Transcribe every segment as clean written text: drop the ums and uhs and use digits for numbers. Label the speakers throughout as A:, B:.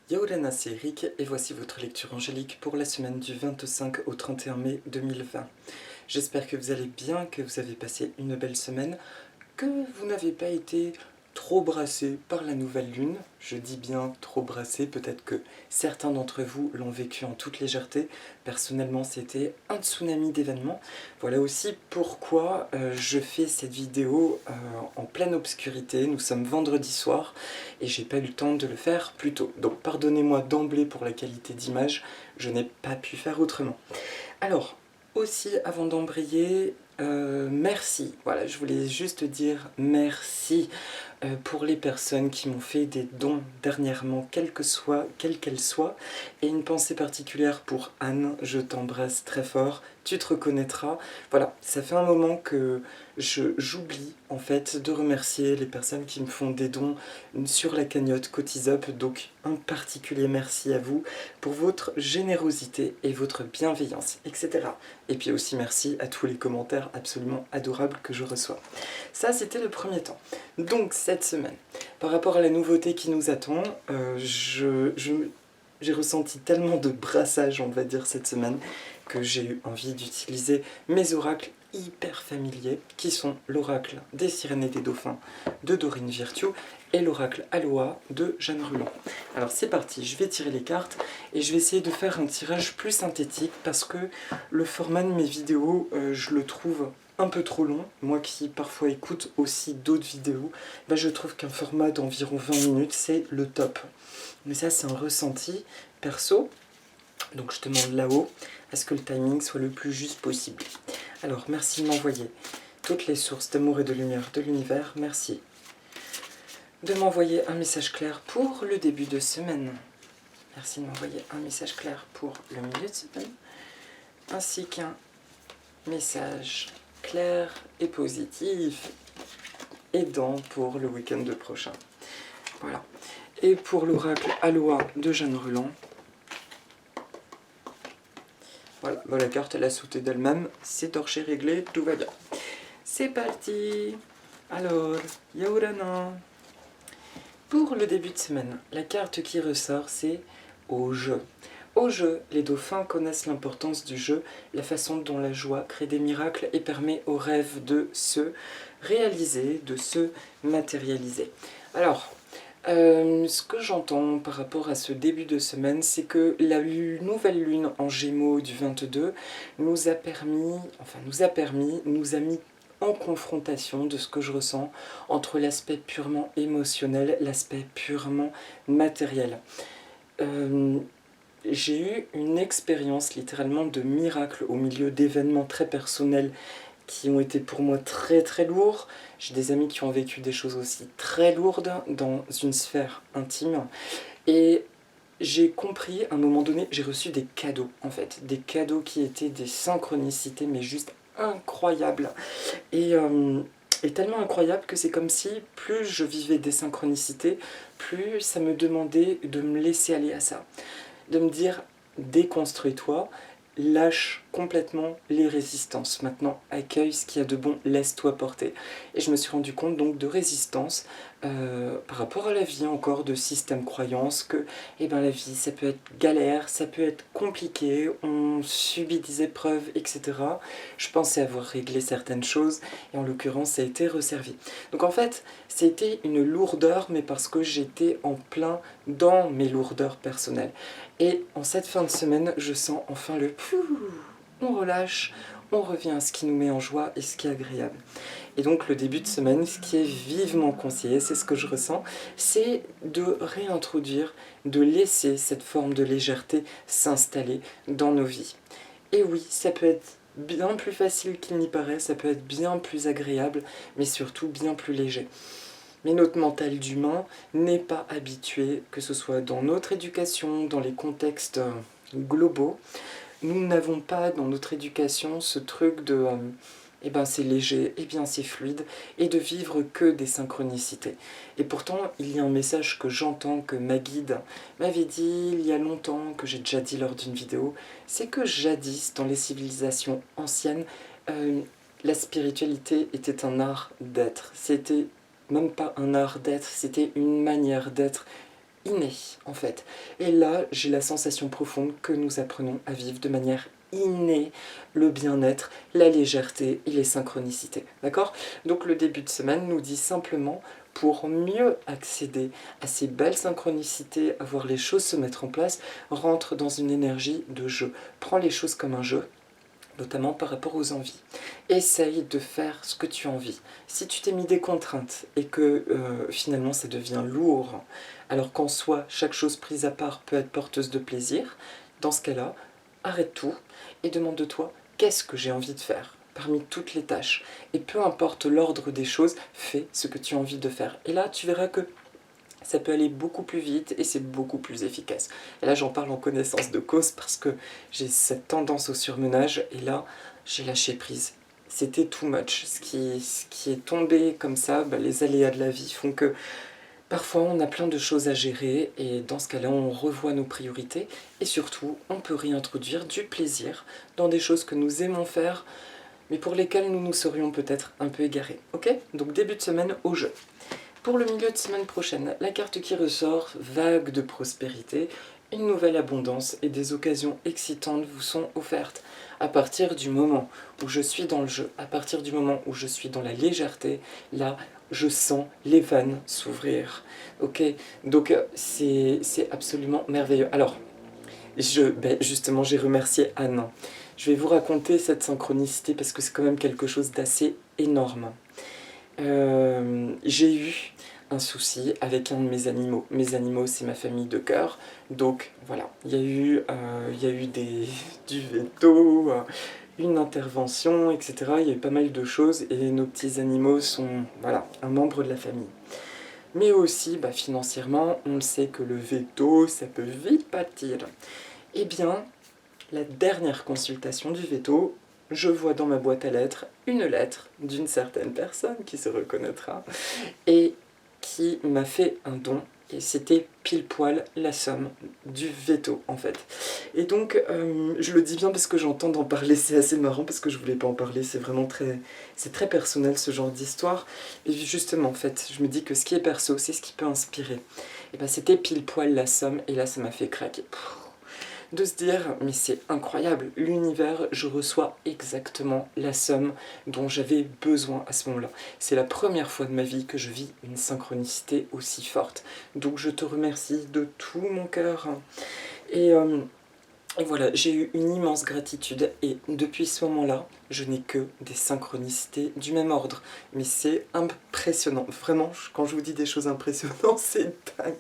A: Yaorana, c'est Eric et voici votre lecture angélique pour la semaine du 25 au 31 mai 2020. J'espère que vous allez bien, que vous avez passé une belle semaine, que vous n'avez pas été trop brassé par la nouvelle lune. Je dis bien trop brassé, peut-être que certains d'entre vous l'ont vécu en toute légèreté. Personnellement, c'était un tsunami d'événements. Voilà aussi pourquoi je fais cette vidéo en pleine obscurité. Nous sommes vendredi soir et j'ai pas eu le temps de le faire plus tôt. Donc pardonnez-moi d'emblée pour la qualité d'image, je n'ai pas pu faire autrement. Alors, aussi avant d'embrayer, merci. Voilà, je voulais juste dire merci pour les personnes qui m'ont fait des dons dernièrement, quelle qu'elle soit, et une pensée particulière pour Anne, je t'embrasse très fort, tu te reconnaîtras. Voilà, ça fait un moment que j'oublie en fait de remercier les personnes qui me font des dons sur la cagnotte CotisUp, donc un particulier merci à vous pour votre générosité et votre bienveillance, etc. Et puis aussi merci à tous les commentaires absolument adorables que je reçois. Ça, c'était le premier temps. Donc, cette semaine, par rapport à la nouveauté qui nous attend, j'ai ressenti tellement de brassage, on va dire, cette semaine, que j'ai eu envie d'utiliser mes oracles hyper familiers, qui sont l'oracle des sirènes et des dauphins de Dorine Virtue et l'oracle Aloha de Jeanne Rulon. Alors c'est parti, je vais tirer les cartes et je vais essayer de faire un tirage plus synthétique parce que le format de mes vidéos, je le trouve un peu trop long. Moi qui parfois écoute aussi d'autres vidéos, je trouve qu'un format d'environ 20 minutes, c'est le top. Mais ça, c'est un ressenti perso. Donc je demande là-haut à ce que le timing soit le plus juste possible. Alors, merci de m'envoyer toutes les sources d'amour et de lumière de l'univers. Merci de m'envoyer un message clair pour le début de semaine. Merci de m'envoyer un message clair pour le milieu de semaine, ainsi qu'un message clair et positif, aidant pour le week-end prochain. Voilà. Et pour l'oracle Aloha de Jeanne Rulon, voilà, la carte elle a sauté d'elle-même, c'est torché réglé, tout va bien. C'est parti. Alors, Yaorana. Pour le début de semaine, la carte qui ressort, c'est au jeu. Au jeu, les dauphins connaissent l'importance du jeu, la façon dont la joie crée des miracles et permet aux rêves de se réaliser, de se matérialiser. Alors, ce que j'entends par rapport à ce début de semaine, c'est que la nouvelle lune en Gémeaux du 22 nous a mis en confrontation de ce que je ressens entre l'aspect purement émotionnel, l'aspect purement matériel. J'ai eu une expérience littéralement de miracle au milieu d'événements très personnels qui ont été pour moi très très lourds. J'ai des amis qui ont vécu des choses aussi très lourdes dans une sphère intime. Et j'ai compris, à un moment donné, j'ai reçu des cadeaux en fait. Des cadeaux qui étaient des synchronicités, mais juste incroyables. Et tellement incroyables que c'est comme si plus je vivais des synchronicités, plus ça me demandait de me laisser aller à ça. De me dire, déconstruis-toi, lâche complètement les résistances. Maintenant, accueille ce qu'il y a de bon, laisse-toi porter. Et je me suis rendu compte donc de résistance par rapport à la vie encore, de système croyance, que la vie, ça peut être galère, ça peut être compliqué, on subit des épreuves, etc. Je pensais avoir réglé certaines choses, et en l'occurrence, ça a été resservi. Donc en fait, c'était une lourdeur, mais parce que j'étais en plein dans mes lourdeurs personnelles. Et en cette fin de semaine, je sens enfin le on relâche, on revient à ce qui nous met en joie et ce qui est agréable. Et donc le début de semaine, ce qui est vivement conseillé, c'est ce que je ressens, c'est de réintroduire, de laisser cette forme de légèreté s'installer dans nos vies. Et oui, ça peut être bien plus facile qu'il n'y paraît, ça peut être bien plus agréable, mais surtout bien plus léger. Mais notre mental d'humain n'est pas habitué, que ce soit dans notre éducation, dans les contextes globaux. Nous n'avons pas dans notre éducation ce truc de c'est léger, c'est fluide, et de vivre que des synchronicités. Et pourtant, il y a un message que j'entends, que ma guide m'avait dit il y a longtemps, que j'ai déjà dit lors d'une vidéo, c'est que jadis, dans les civilisations anciennes, la spiritualité était un art d'être. C'était même pas un art d'être, c'était une manière d'être inné en fait. Et là, j'ai la sensation profonde que nous apprenons à vivre de manière innée le bien-être, la légèreté et les synchronicités. D'accord? Donc le début de semaine nous dit simplement pour mieux accéder à ces belles synchronicités, à voir les choses se mettre en place, rentre dans une énergie de jeu. Prends les choses comme un jeu, notamment par rapport aux envies. Essaye de faire ce que tu as envie. Si tu t'es mis des contraintes et que finalement ça devient lourd, alors qu'en soi, chaque chose prise à part peut être porteuse de plaisir, dans ce cas-là, arrête tout et demande-toi qu'est-ce que j'ai envie de faire parmi toutes les tâches. Et peu importe l'ordre des choses, fais ce que tu as envie de faire. Et là, tu verras que ça peut aller beaucoup plus vite et c'est beaucoup plus efficace. Et là, j'en parle en connaissance de cause parce que j'ai cette tendance au surmenage et là, j'ai lâché prise. C'était too much. Ce qui est tombé comme ça, les aléas de la vie font que parfois on a plein de choses à gérer et dans ce cas-là, on revoit nos priorités et surtout, on peut réintroduire du plaisir dans des choses que nous aimons faire mais pour lesquelles nous nous serions peut-être un peu égarés. Ok? Donc début de semaine au jeu. Pour le milieu de semaine prochaine, la carte qui ressort, vague de prospérité, une nouvelle abondance et des occasions excitantes vous sont offertes. À partir du moment où je suis dans le jeu, à partir du moment où je suis dans la légèreté, là, je sens les vannes s'ouvrir. Ok? Donc c'est absolument merveilleux. Alors, justement, j'ai remercié Anne. Je vais vous raconter cette synchronicité parce que c'est quand même quelque chose d'assez énorme. J'ai eu un souci avec un de mes animaux. Mes animaux, c'est ma famille de cœur. Donc voilà, il y a eu du veto, une intervention, etc. Il y a eu pas mal de choses et nos petits animaux sont voilà, un membre de la famille. Mais aussi, financièrement, on le sait que le veto, ça peut vite pâtir. Eh bien, la dernière consultation du veto, je vois dans ma boîte à lettres une lettre d'une certaine personne qui se reconnaîtra et qui m'a fait un don. Et c'était pile poil la somme du veto en fait. Et donc je le dis bien parce que j'entends d'en parler, c'est assez marrant parce que je voulais pas en parler, c'est très personnel ce genre d'histoire. Et justement en fait, je me dis que ce qui est perso, c'est ce qui peut inspirer. Et c'était pile poil la somme et là ça m'a fait craquer. De se dire, mais c'est incroyable, l'univers, je reçois exactement la somme dont j'avais besoin à ce moment-là. C'est la première fois de ma vie que je vis une synchronicité aussi forte. Donc je te remercie de tout mon cœur. Et et voilà, j'ai eu une immense gratitude et depuis ce moment-là, je n'ai que des synchronicités du même ordre. Mais c'est impressionnant, vraiment, quand je vous dis des choses impressionnantes, c'est dingue.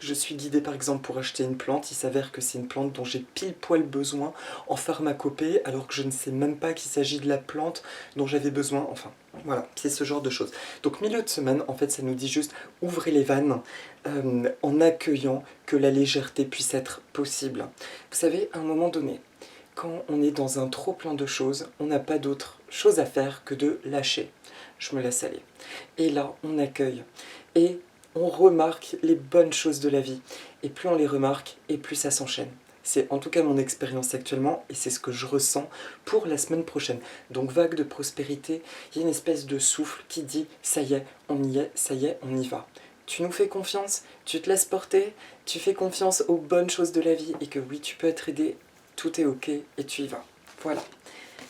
A: Je suis guidée par exemple pour acheter une plante, il s'avère que c'est une plante dont j'ai pile poil besoin en pharmacopée, alors que je ne sais même pas qu'il s'agit de la plante dont j'avais besoin, enfin, voilà, c'est ce genre de choses. Donc milieu de semaine, en fait, ça nous dit juste ouvrez les vannes en accueillant que la légèreté puisse être possible. Vous savez, à un moment donné, quand on est dans un trop plein de choses, on n'a pas d'autre chose à faire que de lâcher. Je me laisse aller. Et là, on accueille. Et on remarque les bonnes choses de la vie. Et plus on les remarque, et plus ça s'enchaîne. C'est en tout cas mon expérience actuellement, et c'est ce que je ressens pour la semaine prochaine. Donc vague de prospérité, il y a une espèce de souffle qui dit « ça y est, on y est, ça y est, on y va ». Tu nous fais confiance, tu te laisses porter, tu fais confiance aux bonnes choses de la vie et que oui, tu peux être aidé, tout est ok et tu y vas. Voilà,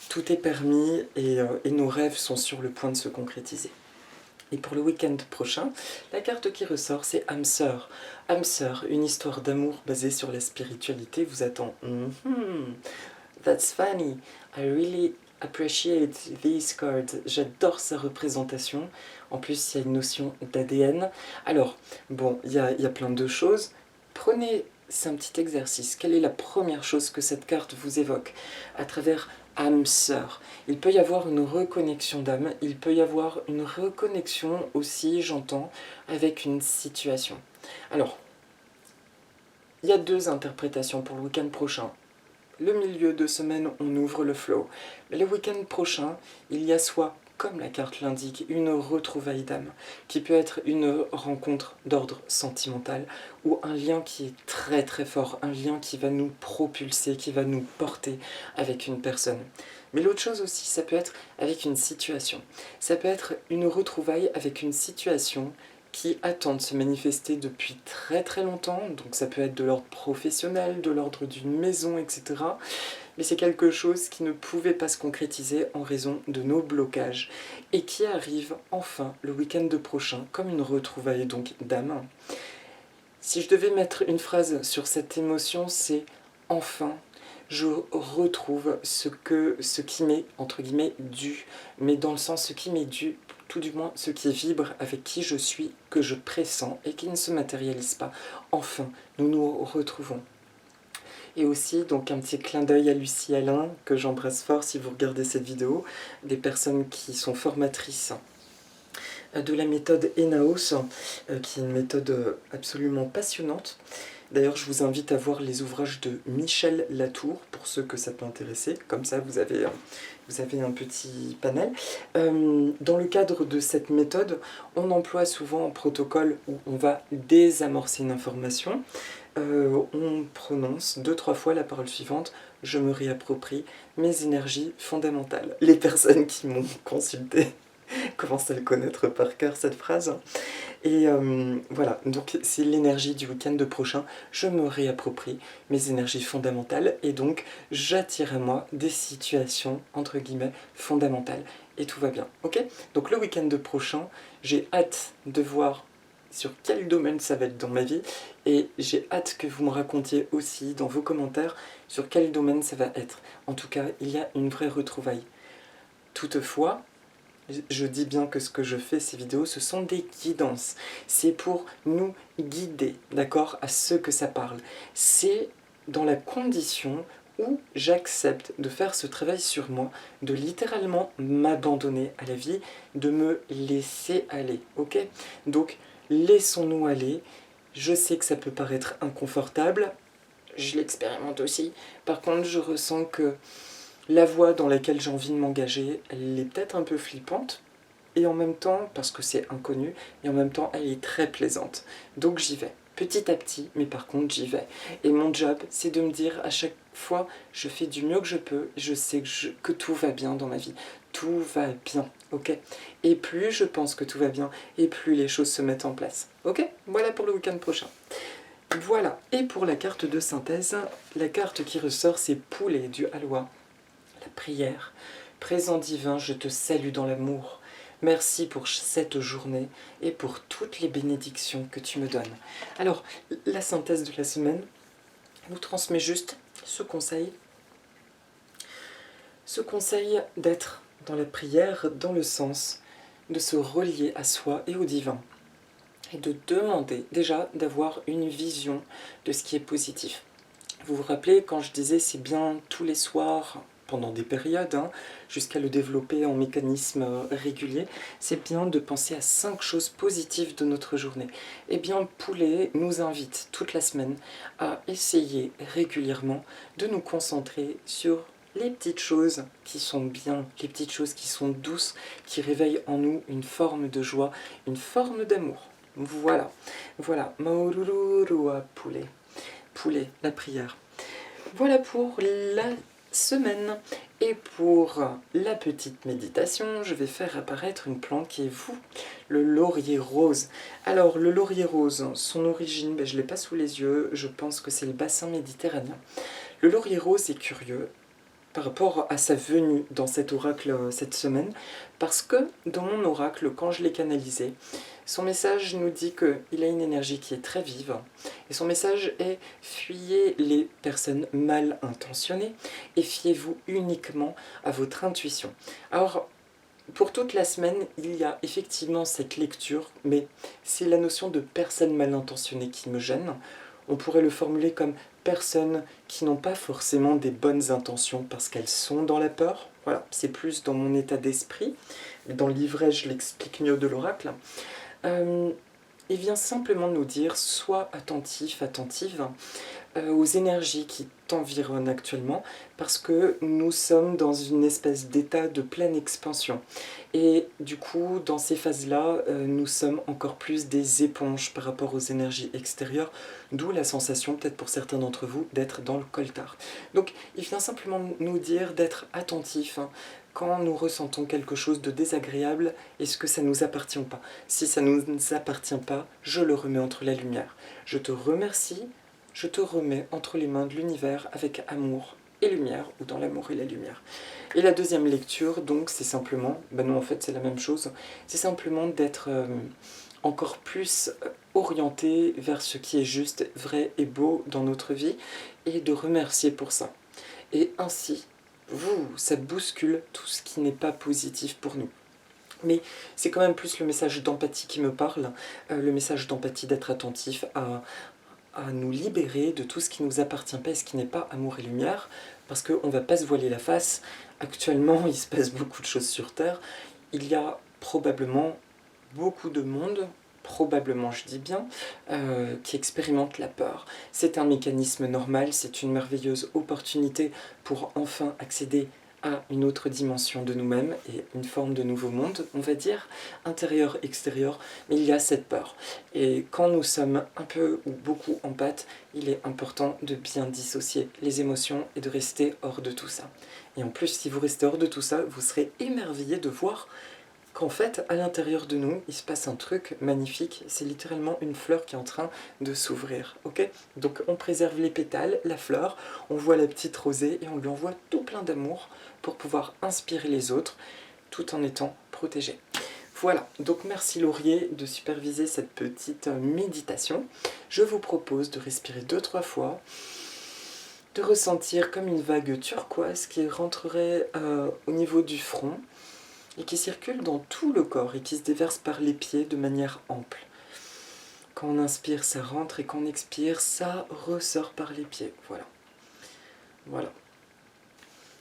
A: tout est permis et nos rêves sont sur le point de se concrétiser. Et pour le week-end prochain, la carte qui ressort, c'est âme sœur. Âme sœur, une histoire d'amour basée sur la spiritualité vous attend. That's funny. I really appreciate these cards. J'adore sa représentation. En plus, il y a une notion d'ADN. Alors, bon, il y a plein de choses. Prenez, c'est un petit exercice. Quelle est la première chose que cette carte vous évoque à travers âme sœur? Il peut y avoir une reconnexion d'âme. Il peut y avoir une reconnexion aussi, j'entends, avec une situation. Alors, il y a deux interprétations pour le week-end prochain. Le milieu de semaine, on ouvre le flow. Mais le week-end prochain, il y a soit, comme la carte l'indique, une retrouvaille d'âme, qui peut être une rencontre d'ordre sentimental, ou un lien qui est très très fort, un lien qui va nous propulser, qui va nous porter avec une personne. Mais l'autre chose aussi, ça peut être avec une situation. Ça peut être une retrouvaille avec une situation qui attend de se manifester depuis très très longtemps, donc ça peut être de l'ordre professionnel, de l'ordre d'une maison, etc. Mais c'est quelque chose qui ne pouvait pas se concrétiser en raison de nos blocages, et qui arrive enfin le week-end prochain, comme une retrouvaille donc d'âme. Si je devais mettre une phrase sur cette émotion, c'est « enfin ». Je retrouve ce qui m'est, entre guillemets, dû, mais dans le sens ce qui m'est dû, tout du moins ce qui vibre avec qui je suis, que je pressens et qui ne se matérialise pas. Enfin, nous nous retrouvons. Et aussi, donc un petit clin d'œil à Lucie Alain, que j'embrasse fort si vous regardez cette vidéo, des personnes qui sont formatrices de la méthode Enaos, qui est une méthode absolument passionnante. D'ailleurs, je vous invite à voir les ouvrages de Michel Latour, pour ceux que ça peut intéresser. Comme ça, vous avez un petit panel. Dans le cadre de cette méthode, on emploie souvent un protocole où on va désamorcer une information. On prononce 2-3 fois la parole suivante « Je me réapproprie mes énergies fondamentales ». Les personnes qui m'ont consulté commencent à le connaître par cœur, cette phrase. Et voilà, donc c'est l'énergie du week-end prochain. Je me réapproprie mes énergies fondamentales et donc j'attire à moi des situations, entre guillemets, fondamentales. Et tout va bien, ok? Donc le week-end prochain, j'ai hâte de voir sur quel domaine ça va être dans ma vie, et j'ai hâte que vous me racontiez aussi dans vos commentaires sur quel domaine ça va être. En tout cas, il y a une vraie retrouvaille. Toutefois, je dis bien que ce que je fais, ces vidéos, ce sont des guidances. C'est pour nous guider, d'accord, à ceux que ça parle. C'est dans la condition où j'accepte de faire ce travail sur moi, de littéralement m'abandonner à la vie, de me laisser aller, ok? Donc, laissons-nous aller. Je sais que ça peut paraître inconfortable, je l'expérimente aussi. Par contre, je ressens que la voie dans laquelle j'ai envie de m'engager, elle est peut-être un peu flippante, et en même temps, parce que c'est inconnu, et en même temps, elle est très plaisante. Donc j'y vais, petit à petit, mais par contre, j'y vais. Et mon job, c'est de me dire à chaque fois, je fais du mieux que je peux, je sais que tout va bien dans ma vie. Tout va bien, ok? Et plus je pense que tout va bien, et plus les choses se mettent en place. Ok? Voilà pour le week-end prochain. Voilà, et pour la carte de synthèse, la carte qui ressort, c'est Poulet du Halois. La prière. Présent divin, je te salue dans l'amour. Merci pour cette journée et pour toutes les bénédictions que tu me donnes. Alors, la synthèse de la semaine nous transmet juste ce conseil. Ce conseil d'être dans la prière dans le sens de se relier à soi et au divin. Et de demander déjà d'avoir une vision de ce qui est positif. Vous vous rappelez quand je disais c'est bien tous les soirs, pendant des périodes, jusqu'à le développer en mécanisme régulier, c'est bien de penser à 5 choses positives de notre journée. Eh bien, Poulet nous invite toute la semaine à essayer régulièrement de nous concentrer sur les petites choses qui sont bien, les petites choses qui sont douces, qui réveillent en nous une forme de joie, une forme d'amour. Voilà, voilà, Maurururua Poulet. Poulet, la prière. Voilà pour la semaine. Et pour la petite méditation, je vais faire apparaître une plante qui est vous, le laurier rose. Alors, le laurier rose, son origine, je ne l'ai pas sous les yeux, je pense que c'est le bassin méditerranéen. Le laurier rose est curieux par rapport à sa venue dans cet oracle cette semaine, parce que dans mon oracle, quand je l'ai canalisé, son message nous dit qu'il a une énergie qui est très vive, et son message est « Fuyez les personnes mal intentionnées et fiez-vous uniquement à votre intuition ». Alors, pour toute la semaine, il y a effectivement cette lecture, mais c'est la notion de personne mal intentionnée qui me gêne. On pourrait le formuler comme personnes qui n'ont pas forcément des bonnes intentions parce qu'elles sont dans la peur. Voilà, c'est plus dans mon état d'esprit. Dans le livret, je l'explique mieux de l'oracle. Il vient simplement nous dire, sois attentif, attentive aux énergies qui environne actuellement parce que nous sommes dans une espèce d'état de pleine expansion. Et du coup, dans ces phases-là, nous sommes encore plus des éponges par rapport aux énergies extérieures, d'où la sensation, peut-être pour certains d'entre vous, d'être dans le coltard. Donc, il vient simplement nous dire d'être attentif, hein, quand nous ressentons quelque chose de désagréable, est-ce que ça nous appartient ou pas? Si ça ne nous appartient pas, je le remets entre la lumière. Je te remercie, je te remets entre les mains de l'univers avec amour et lumière, ou dans l'amour et la lumière. Et la deuxième lecture, donc, c'est simplement, ben non, en fait, c'est la même chose, c'est simplement d'être encore plus orienté vers ce qui est juste, vrai et beau dans notre vie, et de remercier pour ça. Et ainsi, ça bouscule tout ce qui n'est pas positif pour nous. Mais c'est quand même plus le message d'empathie qui me parle, le message d'empathie d'être attentif à nous libérer de tout ce qui ne nous appartient pas et ce qui n'est pas amour et lumière, parce qu'on ne va pas se voiler la face. Actuellement, il se passe beaucoup de choses sur Terre. Il y a probablement beaucoup de monde, probablement je dis bien, qui expérimente la peur. C'est un mécanisme normal, c'est une merveilleuse opportunité pour enfin accéder à une autre dimension de nous-mêmes et une forme de nouveau monde, on va dire, intérieur, extérieur, mais il y a cette peur. Et quand nous sommes un peu ou beaucoup en pâte, il est important de bien dissocier les émotions et de rester hors de tout ça. Et en plus, si vous restez hors de tout ça, vous serez émerveillé de voir qu'en fait, à l'intérieur de nous, il se passe un truc magnifique. C'est littéralement une fleur qui est en train de s'ouvrir, ok? Donc on préserve les pétales, la fleur, on voit la petite rosée et on lui envoie tout plein d'amour pour pouvoir inspirer les autres tout en étant protégé. Voilà, donc merci Laurier de superviser cette petite méditation. Je vous propose de respirer 2-3 fois, de ressentir comme une vague turquoise qui rentrerait au niveau du front, et qui circule dans tout le corps et qui se déverse par les pieds de manière ample. Quand on inspire, ça rentre et quand on expire, ça ressort par les pieds. Voilà. Voilà.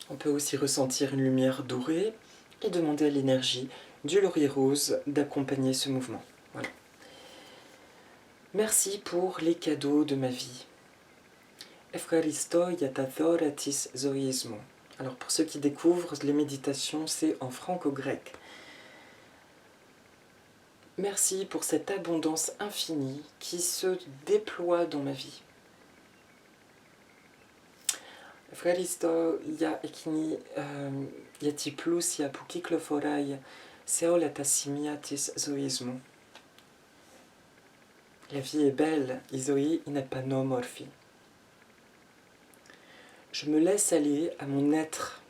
A: On peut aussi ressentir une lumière dorée et demander à l'énergie du laurier rose d'accompagner ce mouvement. Voilà. Merci pour les cadeaux de ma vie. Efkaristo yatathoratis zoismo. Alors pour ceux qui découvrent, les méditations, c'est en franco-grec. Merci pour cette abondance infinie qui se déploie dans ma vie. Ευχαριστώ για εκείνη γιατί πλούσια που κυκλοφοράει σε όλα τα σημεία της ζωής μου. La vie est belle, η ζωή είναι πανόμορφη. Je me laisse aller à mon être.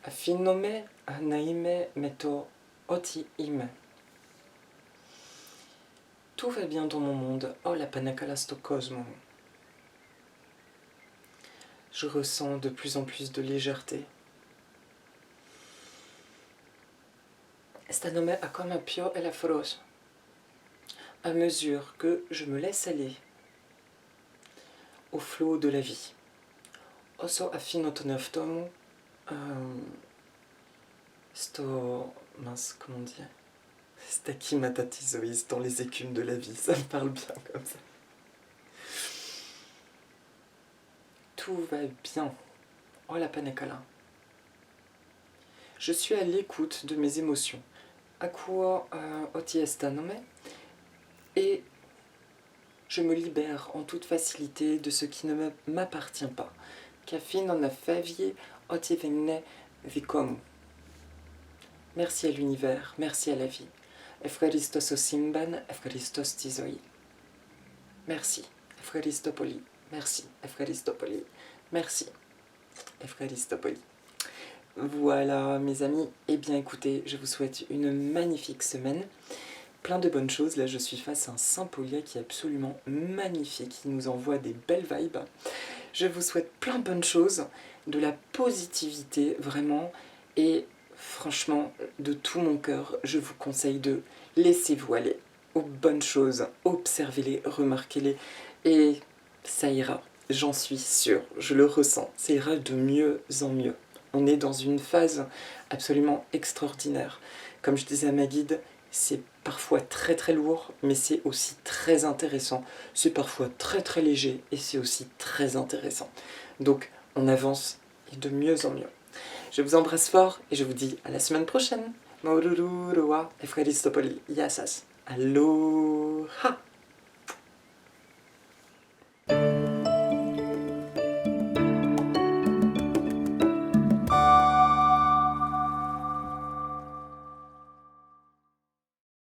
A: Αφήνομαι να είμαι με το ό,τι είμαι. Tout va bien dans mon monde. Oh la panakala sto cosmo. Je ressens de plus en plus de légèreté. Αισθάνομαι ακόμα πιο ελαφρώς. À mesure que je me laisse aller au flot de la vie. Όσο αφήνω τον εαυτό μου mince, comment dire, Stakimatatis dans les écumes de la vie, ça me parle bien comme ça. Tout va bien. Oh la panakala. Je suis à l'écoute de mes émotions. Akua oti estanome. Et je me libère en toute facilité de ce qui ne m'appartient pas. Kafin en a favie oti venne vikomu. Merci à l'univers, merci à la vie. Efkaristos osimban, efkaristos tizoi. Merci. Efkaristopoli. Merci. Efkaristopoli. Merci. Efkaristopoli. Voilà mes amis, eh bien écoutez, je vous souhaite une magnifique semaine, plein de bonnes choses. Là je suis face à un Saint Paulia qui est absolument magnifique, qui nous envoie des belles vibes. Je vous souhaite plein de bonnes choses, de la positivité vraiment, et franchement de tout mon cœur, je vous conseille de laisser-vous aller aux bonnes choses, observez-les, remarquez-les, et ça ira, j'en suis sûre, je le ressens, ça ira de mieux en mieux. On est dans une phase absolument extraordinaire. Comme je disais à ma guide, c'est parfois très très lourd, mais c'est aussi très intéressant. C'est parfois très très léger, et c'est aussi très intéressant. Donc on avance, et de mieux en mieux. Je vous embrasse fort, et je vous dis à la semaine prochaine. Maururu roa, efkaristo poli, yasas. Aloha!